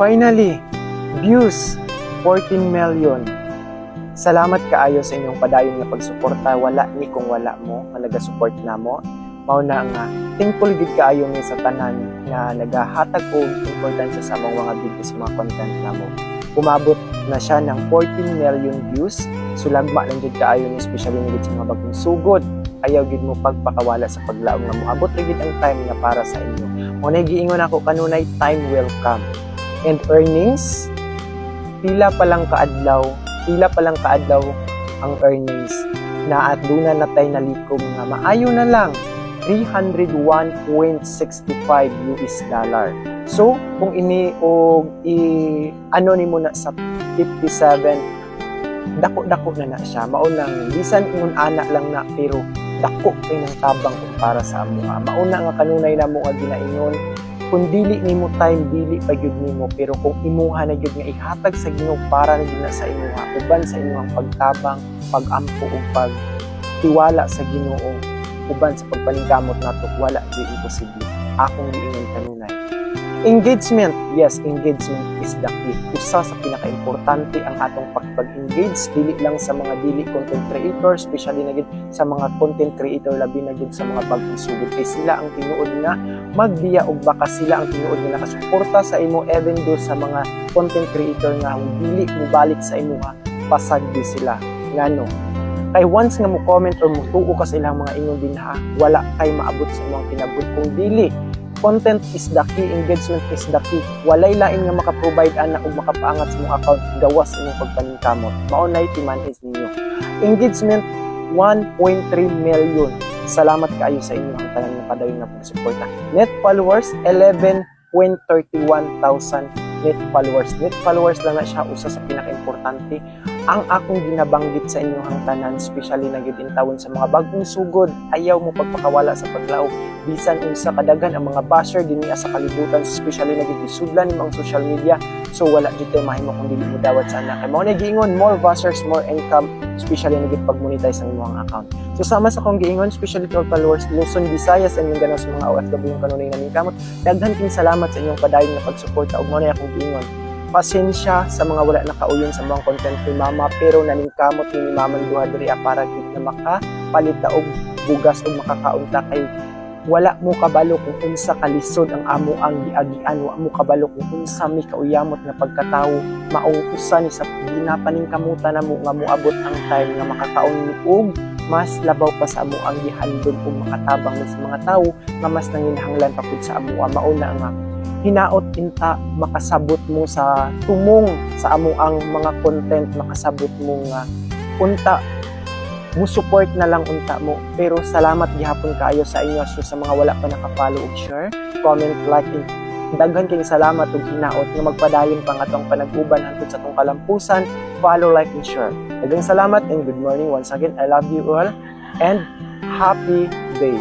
finally, views 14 million. Salamat kaayo sa inyong padayon nga pagsuporta. Wala ni kung wala mo nga naga-support namo. Mao na nga thankful gid kaayo mi sa tanan nga nagahatag og importansya sa among mga videos, mga content namo. Umabot na siya ng 14 million views. Sulagma lang jud kaayo ni, especially gid sa mga bagong sugod. Ayaw gid mo pagpakawala sa paglaom nga moabot gid ang time nga para sa inyo. Mo na giingon ako kanunay, time will come. And earnings, pila pa lang kaadlaw ang earnings na at duna na tayo nalikom nga maayo na lang 301.65 US dollar. So kung ini og ano ni mo na sa 57, dako na siya. Mao lang bisan ingon ana lang na, pero dako kay nang tabang para sa amo. Mauna nga kanunay namo nga ginaingon, kung dili nimo time, dili pa gyud nimo, pero kung imuha na gyud nga ihatag sa Ginoo para na gyud na sa imuha, uban sa imong pagtabang, pagampo ug pagtiwala sa Ginoo, uban sa pagpaningkamot nato, wala di imposible. Akong giingon kanunay. Engagement, yes, engagement is the key. Usa sa pinaka-importante ang atong pag-engage, dili lang sa mga dili content creator, especially na gid sa mga content creator, labi na gid sa mga bagong sugod. Kay sila ang tinuod nga magbiya og baka sila ang tinuod nga nakasuporta sa imo, even do sa mga content creator nga dili mo balik sa imo, pasag di sila. Ngano? Kay once nga mo comment or mo tuo ka sa ilang mga ingon dinha, wala kay maabot sa imong kinabut kung dili. Content is the key, engagement is the key. Walay lain nga maka-provide ana og makapaangat sa imong account gawas sa imong pagpaningkamot. Mao nay timan-is ninyo. Engagement 1.3 million. Salamat kaayo sa inyo ang tanan nga padayon nga pagsuporta. Net followers 11.31 thousand net followers. Net followers lang na siya usa sa pinaka-importante. Ang akong ginabanggit sa inyo ang tanan, especially na gid intawon sa mga bagong sugod, ayaw mo pagpakawala sa paglaom. Bisan unsa kadagan ang mga basher dinhi sa kalibutan, especially na gid isudlan nimong social media. So wala jud tay mahimo kung dili mo dawat sa ana. Kay mao na giingon, more bashers, more income, especially na gid pag-monetize ang imong account. So sama sa kong giingon, especially to followers Luzon, Visayas, and Mindanao sa mga OFW yung kanunay namin kamot. Daghan king salamat sa inyong padayon nga pagsuporta ug mao na akong giingon. Pasensya sa mga wala nakauyon sa mga content ni Mama, pero naningkamot ni Mama duha diri para gid na makapalit ta og bugas ug makakaunta kay wala mo kabalo kung unsa kalisod ang amo ang giagian, wa mo kabalo kung unsa mi kauyamot nga pagkatawo, maong usa ni sa ginapaningkamutan namo nga moabot ang time nga makakaon ni og mas labaw pa sa amo ang gihandog ug makatabang sa mga tawo nga mas nanginahanglan pa pud sa amo. Mao na nga hinaot inta makasabot mo sa tumong sa amo ang mga content, makasabot mo nga unta mo support na lang unta mo. Pero salamat gihapon kaayo sa inyo. So sa mga wala pa naka-follow ug share, comment, like, daghan kayong salamat ug hinaot nga magpadayon pang atong panag-uban hangtod sa atong kalampusan. Follow, like, and share. Daghang salamat and good morning once again. I love you all and happy day.